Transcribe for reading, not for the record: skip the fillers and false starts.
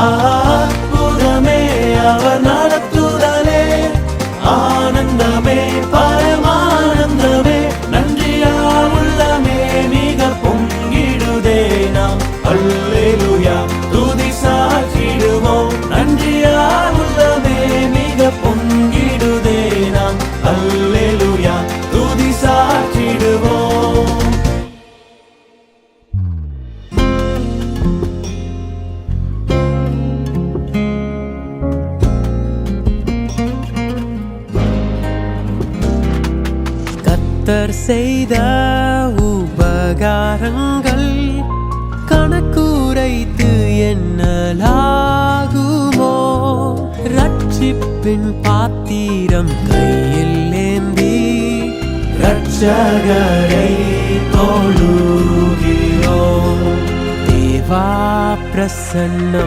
அற்புதமே அவர் நடத்துதலே, ஆனந்தமே பரமானந்தமே, நன்றியால் உள்ளமே மிக பொங்கிடுதே. நாம் அல்லேலூயா துதி சாற்றிடுவோம், நன்றியால் உள்ளமே மிக பொங்கிடுதே. நாம் அல்லேலூயா துதி சாற்றிடுவோம். கர்த்தர் செய்த உபகாரங்கள் கணக்குரைத்து எண்ணலாகுமோ? ரட்சிப்பின் பாத்திரம் கையில் ஏந்தி ரட்சகரை தொழுகிறோம். தேவா பிரசன்னம்